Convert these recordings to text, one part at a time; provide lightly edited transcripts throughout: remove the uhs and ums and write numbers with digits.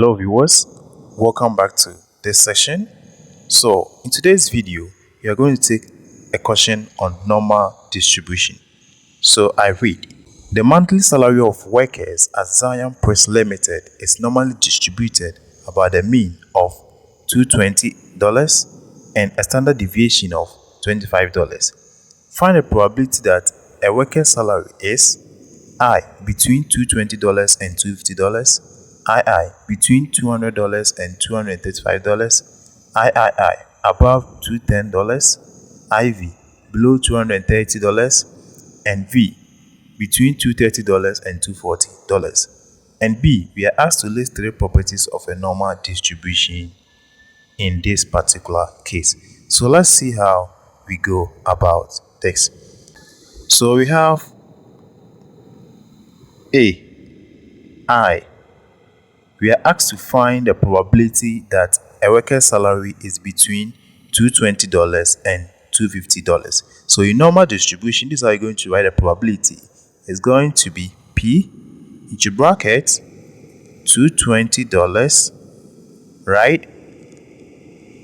Hello viewers, welcome back to this session. So in today's video, we are going to take a question on normal distribution. So I read, the monthly salary of workers at Zion Press Limited is normally distributed about the mean of $220 and a standard deviation of $25. Find the probability that a worker's salary is I between $220 and $250, II between $200 and $235, III above $210, IV below $230, and V between $230 and $240. And B, we are asked to list three properties of a normal distribution in this particular case. So let's see how we go about this. So we have A, I. We are asked to find the probability that a worker's salary is between $220 and $250. So in normal distribution, this is how you're going to write the probability. It's going to be P into bracket $220, right,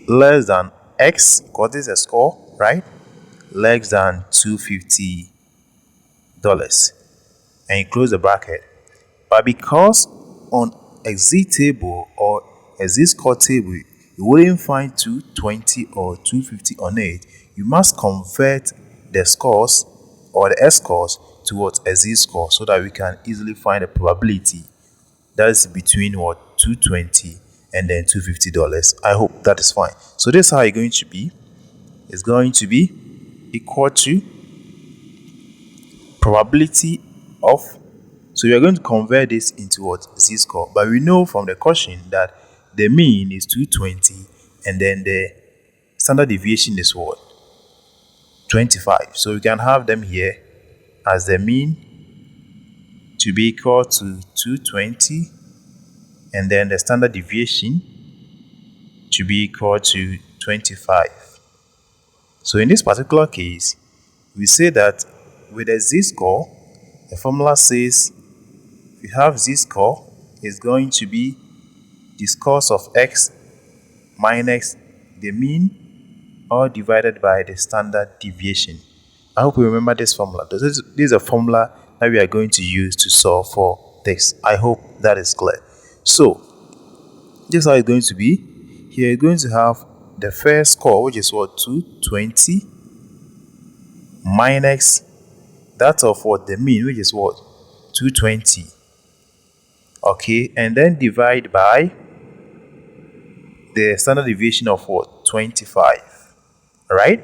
less than X, because this is a score, right, less than $250. And you close the bracket. But because on a Z table or a Z score table, you wouldn't find 220 or 250 on it, you must convert the scores or the S scores towards a Z score so that we can easily find the probability that is between what, 220 and then $250. I hope that is fine. So this is how it's going to be. It's going to be equal to probability of, so we are going to convert this into what, Z score. But we know from the question that the mean is 220 and then the standard deviation is what, 25. So we can have them here as the mean to be equal to 220 and then the standard deviation to be equal to 25. So in this particular case, we say that with a Z score, the formula says we have Z score is going to be the scores of X minus the mean or divided by the standard deviation. I hope you remember this formula. This is a formula that we are going to use to solve for this. I hope that is clear. So this is how it's going to be. Here you're going to have the first score, which is what, 220 minus that of what, the mean, which is what, 220. Okay, and then divide by the standard deviation of what, 25. All right,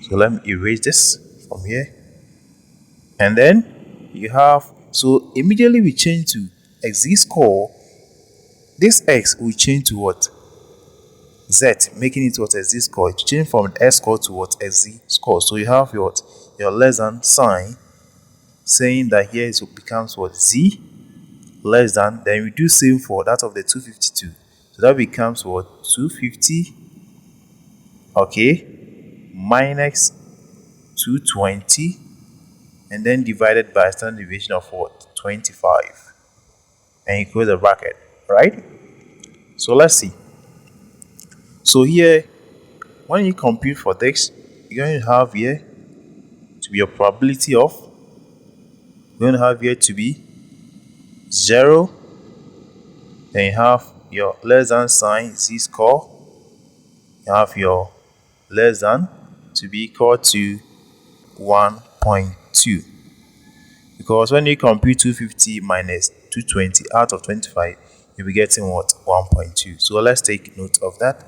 so let me erase this from here, and then you have, so immediately we change to a Z score. This X will change to what, Z, making it what, a Z score. It change from an S score to what, a Z score. So you have your less than sign saying that here it becomes what, Z less than, then we do same for that of the 252. So that becomes what, 250, okay, minus 220 and then divided by standard deviation of what, 25, and you close the bracket, right? So let's see. So here, when you compute for this, you're going to have here to be your probability of, you're going to have here to be 0, then you have your less than sign, Z score, you have your less than to be equal to 1.2, because when you compute 250 minus 220 out of 25, you'll be getting what, 1.2. So let's take note of that.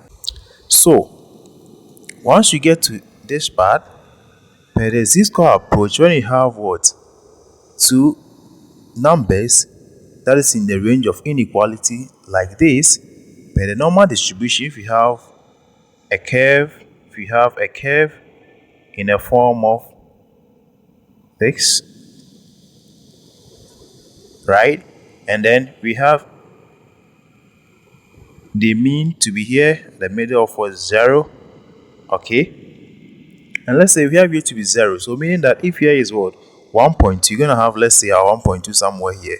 So once you get to this part, per the Z score approach, when you have what, two numbers that is in the range of inequality like this, per the normal distribution, if you have a curve, in a form of this, right, and then we have the mean to be here, the middle of what, 0, okay, and let's say we have here to be 0, so meaning that if here is what, 1.2, you're gonna have, let's say, our 1.2 somewhere here.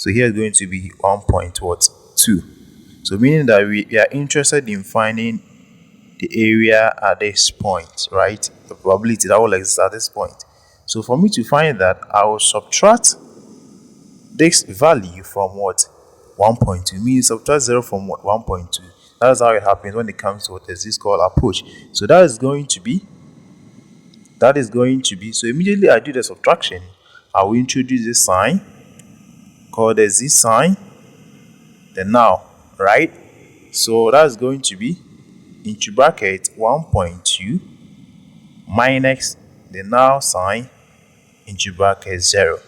So here is going to be 1.2. So meaning that we are interested in finding the area at this point, right? The probability that will exist at this point. So for me to find that, I will subtract this value from what? 1.2. Means subtract 0 from what? 1.2. That's how it happens when it comes to what the z-score approach. So that is going to be, so immediately I do the subtraction, I will introduce this sign called the z sign, then now, right? So that's going to be into bracket 1.2 minus the now sign into bracket 0.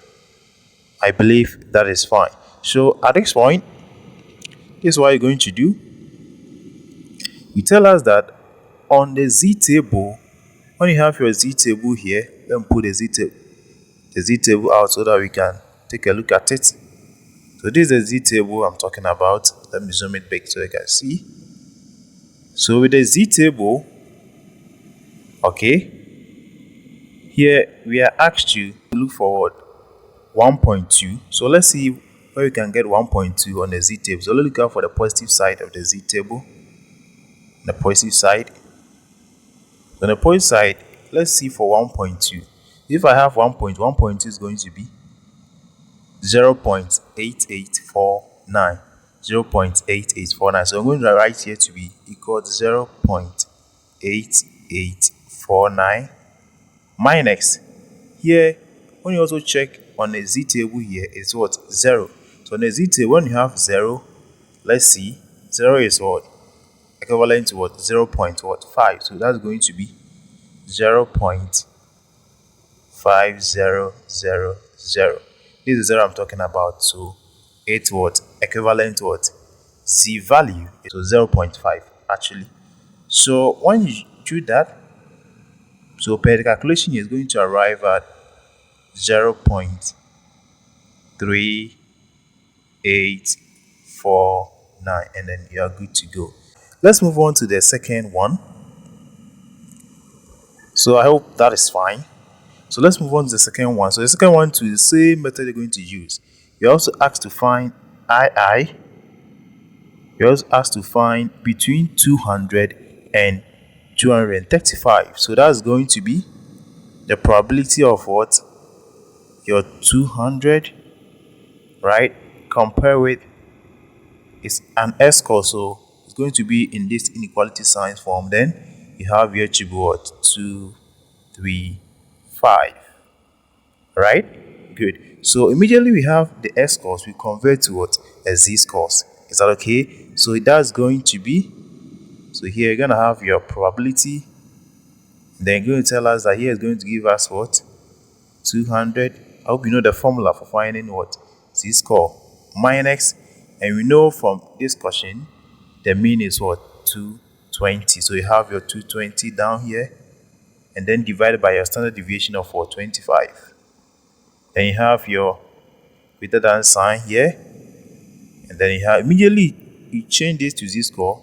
I believe that is fine. So at this point, this is what you're going to do. You tell us that on the z table, when you have your z table here, let me put the z table out so that we can take a look at it. So this is the z table I'm talking about. Let me zoom it back so you can see. So with the z table, okay, here we are asked to look forward 1.2. So let's see where we can get 1.2 on the z table. So let's look out for the positive side of the z table. The positive side. On the positive side, let's see for 1.2. If I have 1.2 is going to be 0.8849. 0.8849. So I'm going to write here to be equal to 0.8849 minus here. When you also check on the z table here, it's what? 0. So on the z table, when you have 0, let's see, 0 is what? Equivalent to what? 0.5. So that's going to be 0.5000. This is 0 I'm talking about. So it's what? Equivalent to what? Z value. So 0.5 actually. So when you do that, so per the calculation is going to arrive at 0.3849, and then you are good to go. Let's move on to the second one. So I hope that is fine. So let's move on to the second one. So the second one, to the same method you're going to use. You're also asked to find II. You're also asked to find between 200 and 235. So that's going to be the probability of what? Your 200, right? Compare with, it's an S-score, so it's going to be in this inequality signs form. Then you have here to be what? 2, 3, 5. Right? Good. So immediately we have the S-scores, we convert to what? A Z-scores. Is that okay? So that's going to be, so here you're going to have your probability. Then you're going to tell us that here is going to give us what? 200. I hope you know the formula for finding what? Z-score minus, and we know from this question the mean is what? 220. So you have your 220 down here, and then divided by your standard deviation of 425. Then you have your greater than sign here, and then you have immediately you change this to z-score.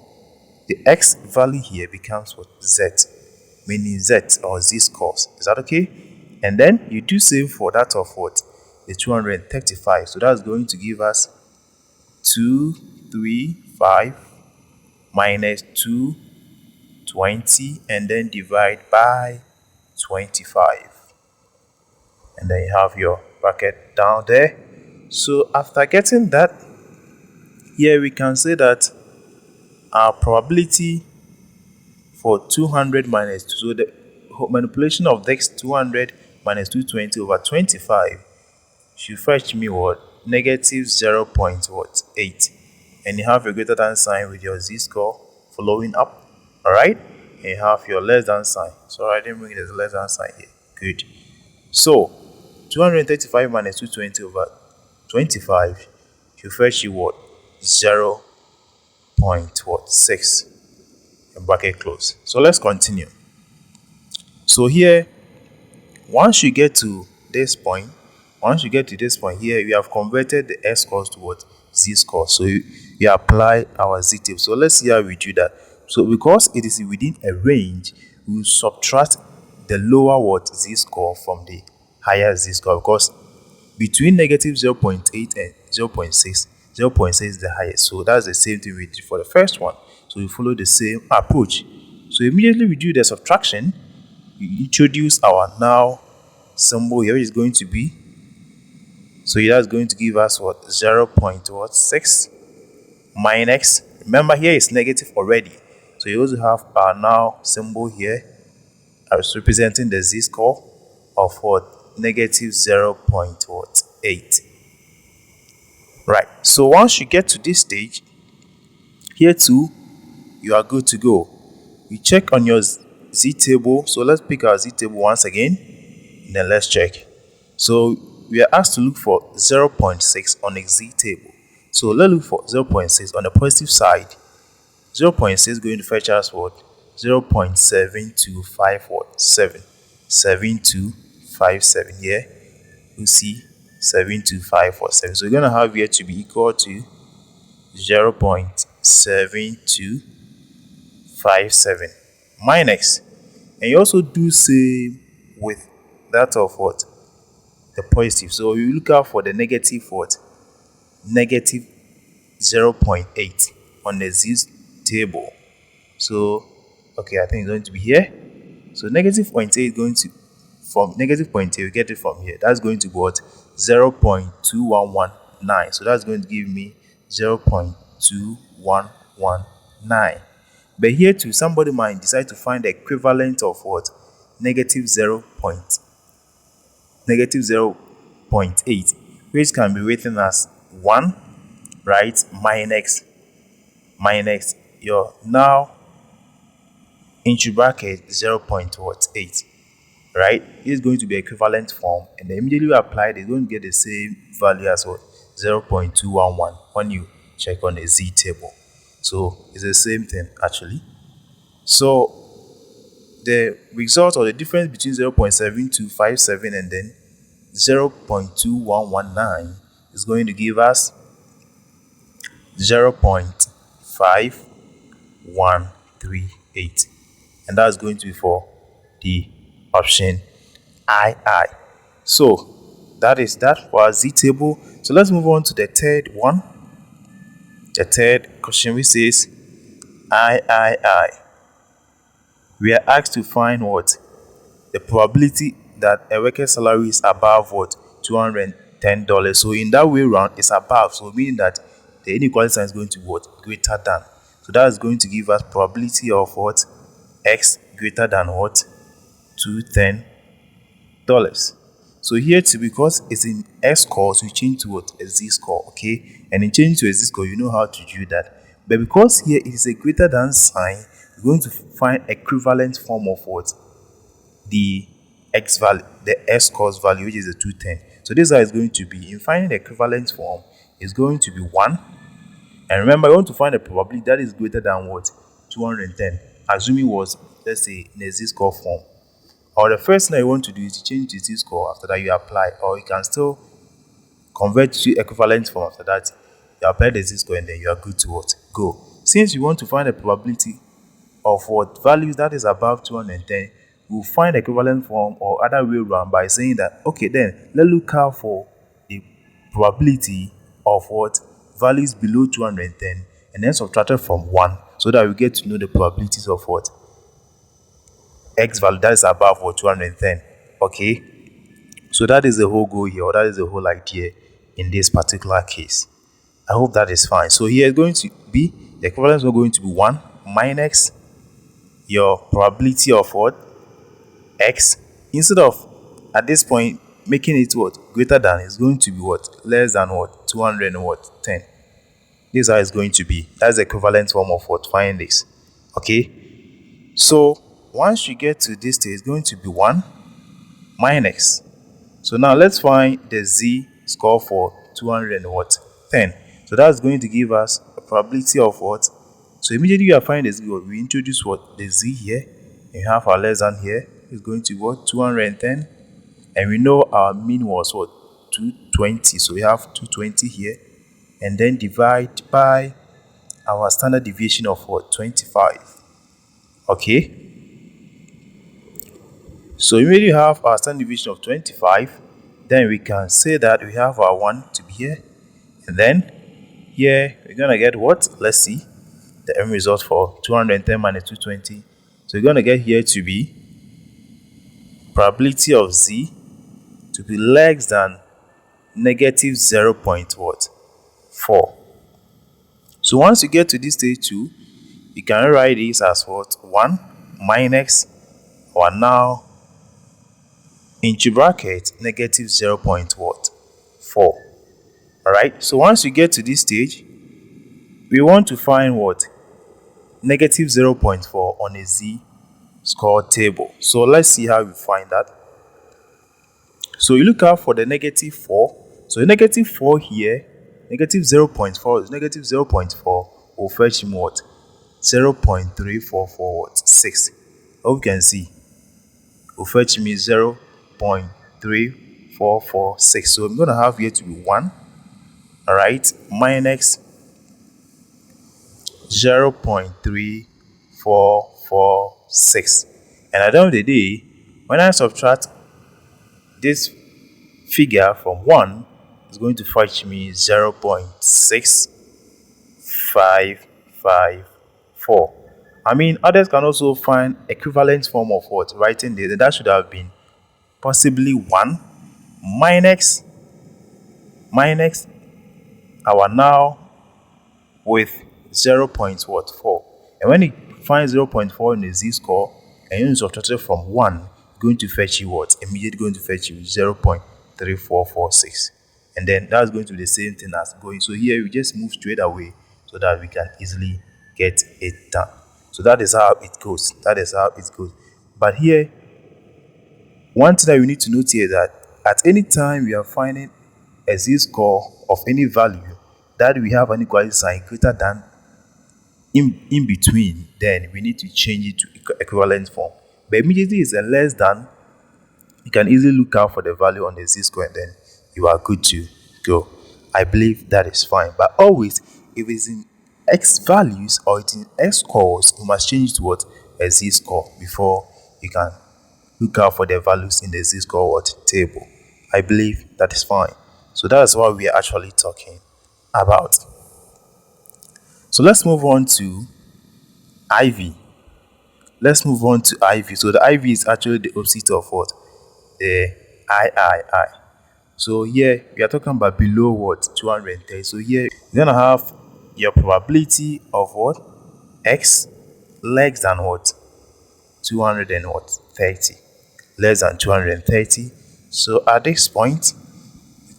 The x value here becomes what? Z, meaning z or z-scores. Is that okay? And then you do same for that of what? The 235. So that's going to give us 235 minus 220, and then divide by 25. And then you have your bracket down there. So after getting that, here we can say that our probability for 200 minus 2, so the manipulation of this 200 minus 220 over 25 should fetch me what? Negative 0.8. And you have your greater than sign with your z-score following up. Alright? And you have your less than sign. So I didn't bring the less than sign here. Good. So 235 minus 220 over 25 should fetch you what? 0.6. And bracket close. So let's continue. So here, once you get to this point here, we have converted the S scores to what? Z score. So you apply our Z table. So let's see how we do that. So because it is within a range, we will subtract the lower what? Z score from the higher Z score, because between negative 0.8 and 0.6. 0.6 is the highest. So that's the same thing we did for the first one. So we follow the same approach. So immediately we do the subtraction, we introduce our now symbol here, which is going to be, so that's going to give us what, 0.6 minus, remember here is negative already, so you also have our now symbol here as representing the z-score of what, negative 0.8. Right, so once you get to this stage, here too, you are good to go. You check on your z table. So let's pick our z table once again, and then let's check. So we are asked to look for 0.6 on the z table. So let's look for 0.6 on the positive side. 0.6 is going to fetch us what, 0.7257. 7257 here. You see 72547. So we're going to have here to be equal to 0.7257 minus, and you also do same with that of what, the positive. So you look out for the negative what, negative 0.8 on the z table. So okay, I think it's going to be here. So negative 0.8 is going to, from negative 0.8 we get it from here, that's going to be what, 0.2119. so that's going to give me 0.2119. But here too, somebody might decide to find the equivalent of what, negative 0.8, which can be written as 1, right, minus your now into bracket 0.8, right. This is going to be equivalent form, and then immediately you apply it, it's going to get the same value as what, 0.211 when you check on the z table. So it's the same thing actually. So the result, or the difference between 0.7257 and then 0.2119 is going to give us 0.5138, and that's going to be for the option II. So that is that for our z table. So let's move on to the third one. The third question, which says III. We are asked to find what, the probability that a worker's salary is above what, $210. So in that way round, it's above, so meaning that the inequality sign is going to be what, greater than. So that is going to give us probability of what, x greater than what, $210. So here too, because it's in x score, so you change to what, a z score, okay? And in changing to a z score, you know how to do that. But because here it is a greater than sign, we're going to find equivalent form of what, the x value, the x scores value, which is the 210. So this is how it's going to be. In finding the equivalent form, it's going to be 1. And remember, you want to find a probability that is greater than what, 210, assuming was, let's say, in a z score form. Or the first thing you want to do is to change the z score. After that, you apply, or you can still convert to equivalent form. After that, you apply the z score, and then you are good to what, go. Since you want to find a probability of what values that is above 210, we'll find equivalent form or other way around by saying that, okay, then let's look out for the probability of what, values below 210, and then subtract it from 1, so that we get to know the probabilities of what, x value that is above what, 210. Okay, so that is the whole goal here, or that is the whole idea in this particular case. I hope that is fine. So here is going to be, the equivalence is going to be 1 minus your probability of what, x, instead of at this point making it what, greater than, is going to be what, less than what, 210. This is how it's going to be. That's the equivalent form of what, find this. Okay, so once you get to this stage, it's going to be 1 minus. So now let's find the z score for 210. So that's going to give us a probability of what. So immediately you are finding the z, we introduce what, the z here, and you have our less than here, is going to be what, 210, and we know our mean was what, 220. So we have 220 here, and then divide by our standard deviation of what, 25. Okay, so immediately you have our standard deviation of 25, then we can say that we have our 1 to be here, And then here we're gonna get what? Let's see the end result for 210 minus 220. So we're gonna get here to be probability of z to be less than negative 0. What? 4. So once you get to this stage 2, you can write this as what? 1 minus or now into bracket negative 0. What? 4. Alright, so once you get to this stage, we want to find what? Negative 0.4 on a z-score table. So let's see how we find that. So you look out for the negative 4. So the negative 4 here, negative 0.4 is negative 0.4 will fetch him what? 0.3446. Hope you can see. Will fetch me 0.3446. So I'm going to have here to be 1. Alright, minus 0.3446. And at the end of the day, when I subtract this figure from 1, it's going to fetch me 0.6554. I mean, others can also find equivalent form of what? Writing this. That should have been possibly 1 minus our now with 0.4. And when you find 0.4 in the z-score and you subtract it from 1, going to fetch you what? Immediately going to fetch you 0.3446. And then that's going to be the same thing as going. So here we just move straight away so that we can easily get it done. So that is how it goes. That is how it goes. But here, one thing that you need to note here is that at any time we are finding a z-score of any value that we have an equality sign greater than in between, then we need to change it to equivalent form. But immediately it's a less than, you can easily look out for the value on the z-score and then you are good to go. I believe that is fine. But always, if it's in x values or it's in x scores, you must change it to what? A z-score before you can look out for the values in the z-score what? Table. I believe that is fine. So that is what we are actually talking about. So let's move on to IV. Let's move on to IV. So the IV is actually the opposite of what? The III. So here we are talking about below what? 230. So here you're gonna have your probability of what? X less than what? 230. Less than 230. So at this point,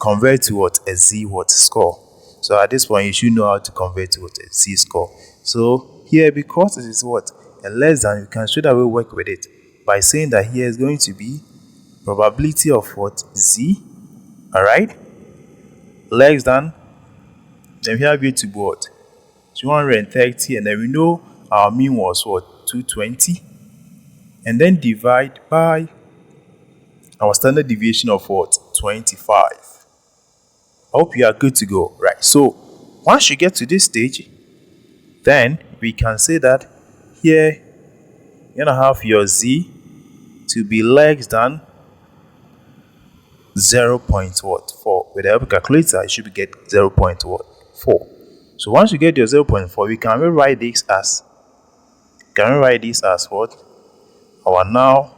convert to what? A z what? Score. So at this point, you should know how to convert to what? A z score. So here, because it is what? A less than, you can straight away work with it by saying that here is going to be probability of what? Z. Alright? Less than, then we have here to be what? 230, and then we know our mean was what? 220. And then divide by our standard deviation of what? 25. I hope you are good to go. Right. So once you get to this stage, then we can say that here you're gonna have your z to be less than 0.4. With the help of calculator, you should get 0.4. So once you get your 0.4, we can rewrite this as what? Our now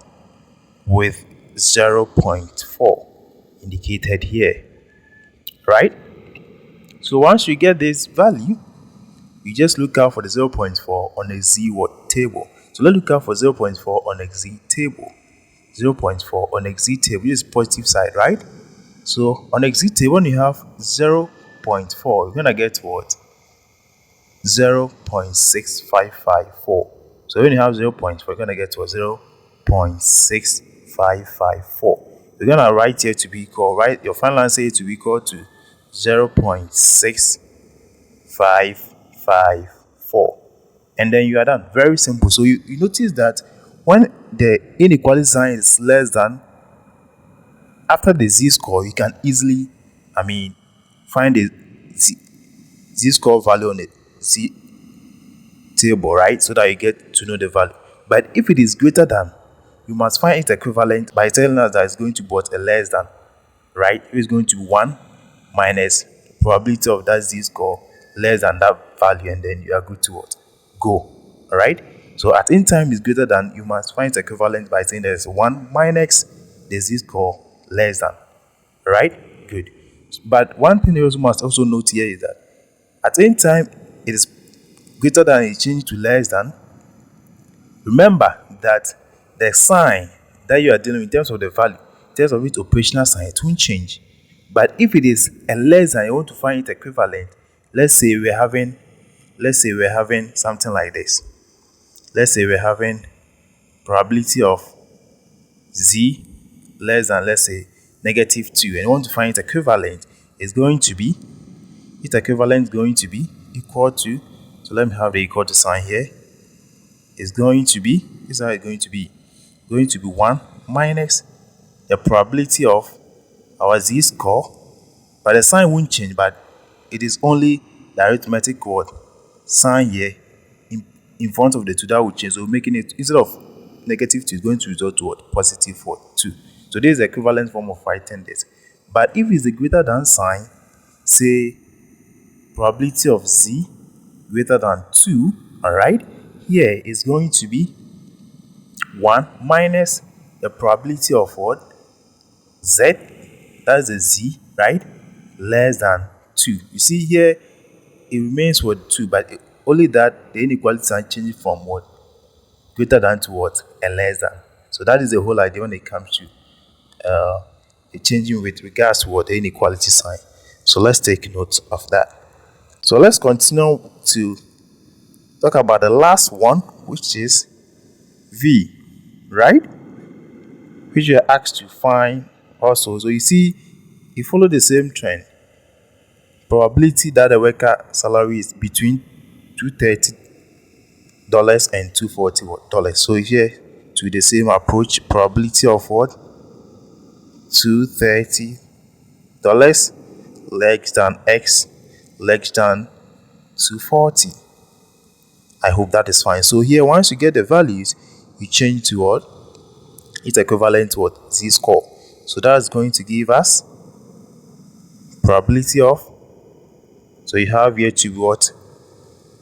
with 0.4 indicated here. Right? So once you get this value, you just look out for the 0.4 on a z what table. So let's look out for 0.4 on a z table. 0.4 on a z table. This is positive side, right? So on a z table, when you have 0.4, you're gonna get what? 0.6554. So when you have 0.4, you're gonna get what? 0.6554. You're gonna write here to be equal, right? Your final answer here to be equal to 0.6554, and then you are done. Very simple. So you notice that when the inequality sign is less than, after the z-score, you can easily, find the z-score value on the z table, right? So that you get to know the value. But if it is greater than, you must find its equivalent by telling us that it's going to be a less than, right? It's going to be 1 minus probability of that z-score less than that value, and then you are good to what? Go. All right. So at any time is greater than, you must find its equivalent by saying there's 1 minus the z-score less than. All right. Good. But one thing you also must also note here is that at any time it is greater than, it changes to less than. Remember that the sign that you are dealing with in terms of the value, in terms of its operational sign, it won't change. But if it is a less than, you want to find it equivalent. Let's say we're having something like this. Let's say we're having probability of z less than, let's say, -2, and you want to find its equivalent. It's going to be, its equivalent is going to be equal to, so let me have the equal to sign here. It's going to be, this is how it's going to be 1 minus the probability of our z-score, but the sign won't change, but it is only the arithmetic word sign here in front of the 2 that will change. So making it, instead of -2, it's going to result to what? +2. So this is the equivalent form of writing this. But if it's a greater than sign, say probability of z greater than 2, all right, here is going to be 1 minus the probability of what? Z, that's the z, right, less than 2. You see here, it remains what? 2, but only that the inequality sign changes from what? Greater than to what? And less than. So that is the whole idea when it comes to changing with regards to what? The inequality sign. So let's take note of that. So let's continue to talk about the last one, which is v, right, which you are asked to find also. So you see, you follow the same trend. Probability that the worker salary is between $230 and $240. So here, to the same approach, probability of what? $230 less than x less than 240. I hope that is fine. So here, once you get the values, you change to what? It's equivalent to what? Z-score. So that's going to give us probability of, so you have here to what?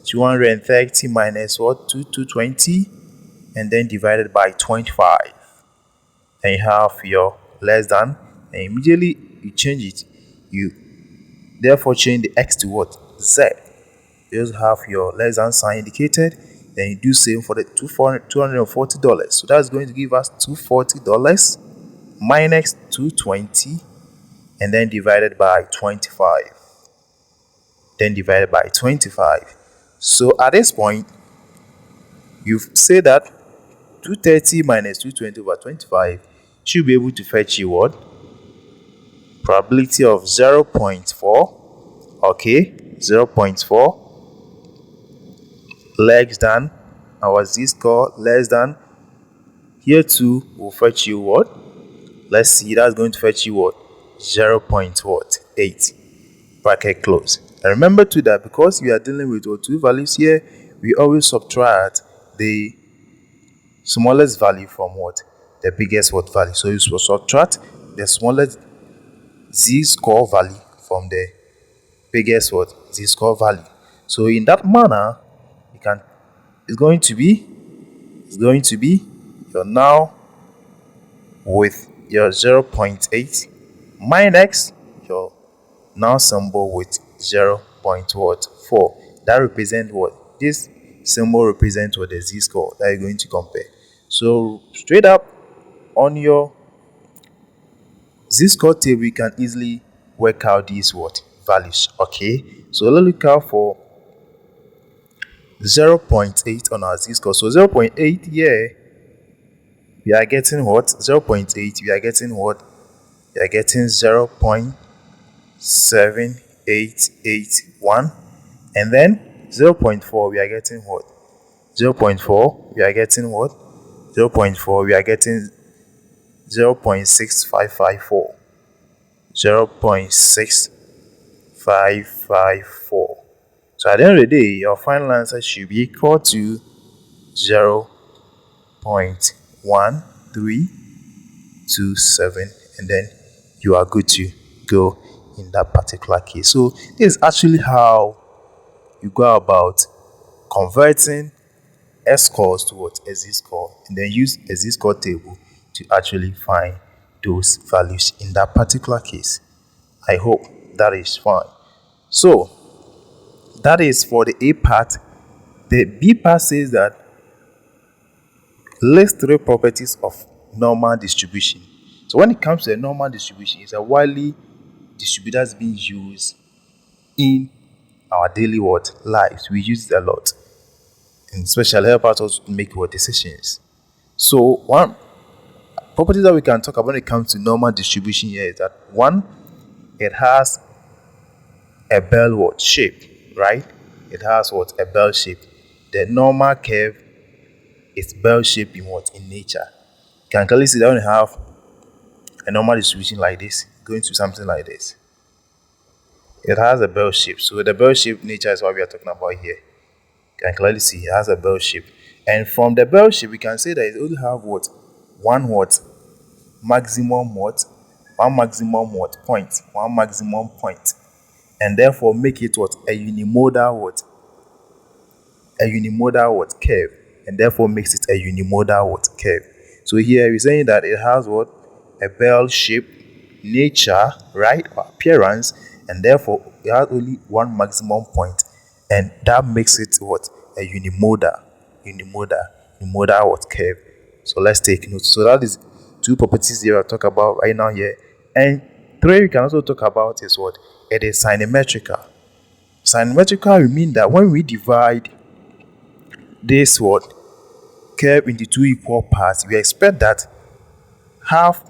230 minus what? 220, and then divided by 25. And you have your less than, and immediately you change it. You therefore change the x to what? Z. You just have your less than sign indicated. Then you do same for the $240. So that's going to give us $240 minus 220, and then divided by 25. Then divided by 25. So at this point, you say that 230 minus 220 over 25 should be able to fetch you what? Probability of 0.4. Okay, 0.4 less than our z-score less than, here too will fetch you what? Let's see, that's going to fetch you what? 0.8 bracket close. And remember too that because we are dealing with two values here, we always subtract the smallest value from what? The biggest what value. So you will subtract the smallest z-score value from the biggest what? Z-score value. So in that manner, you can, it's going to be you're now with your 0.8 minus your now symbol with 0.4. That represents what? This symbol represents what? The z-score that you're going to compare. So straight up on your z-score table, you can easily work out these what? Values. Okay, so let's look out for 0.8 on our z-score. So 0.8 here, we are getting what? 0.8, we are getting what? We are getting 0.7881, and then 0.4 we are getting what? 0.4 we are getting what? 0.4 we are getting 0.6554. 0.6554. So at the end of the day, your final answer should be equal to 0.1327, and then you are good to go in that particular case. So this is actually how you go about converting scores to what z-score, and then use a z-score table to actually find those values in that particular case. I hope that is fine. So that is for the A part. The B part says that list 3 properties of normal distribution. So when it comes to a normal distribution, it's a widely distributed that's being used in our daily lives. We use it a lot, and especially help us also to make decisions. So one property that we can talk about when it comes to normal distribution here is that one, it has a bell shape, right? It has a bell shape. The normal curve is bell shape in nature. You can clearly see that when you have a normal distribution like this, going to something like this, it has a bell shape. So the bell shape nature is what we are talking about here. You can clearly see it has a bell shape, and from the bell shape we can say that it only have one maximum point, and therefore make it a unimodal curve, and therefore makes it a unimodal curve. So here we're saying that it has a bell shape nature, right, or appearance, and therefore it has only one maximum point, and that makes it a unimodal curve. So let's take note. So that is 2 properties here I'll talk about right now here. And 3 we can also talk about is it is symmetrical. Symmetrical will mean that when we divide this curve into 2 equal parts, we expect that half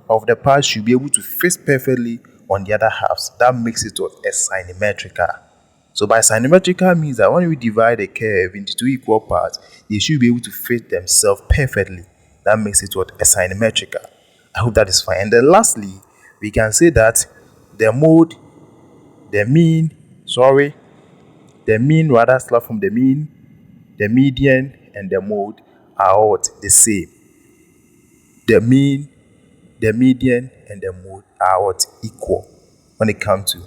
of the parts should be able to fit perfectly on the other halves. That makes it a symmetrical. So by symmetrical means that when we divide a curve into 2 equal parts, they should be able to fit themselves perfectly. That makes it a symmetrical. I hope that is fine. And then lastly, we can say that the mean rather start from the mean, the median, and the mode are the same. The mean, the median, and the mode are equal when it comes to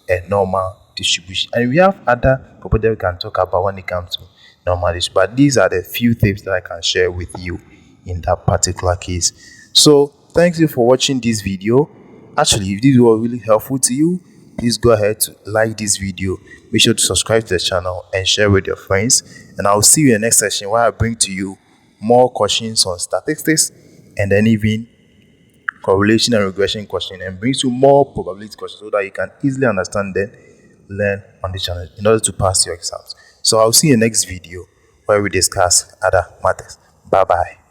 a normal distribution. And we have other properties we can talk about when it comes to normal distribution, but these are the few tips that I can share with you in that particular case. So thank you for watching this video. Actually, if this was really helpful to you, please go ahead to like this video, make sure to subscribe to the channel and share with your friends, and I'll see you in the next session where I bring to you more questions on statistics, and then even correlation and regression question, and brings you more probability questions so that you can easily understand them, learn on the channel in order to pass your exams. So I'll see you in the next video where we discuss other matters. Bye bye.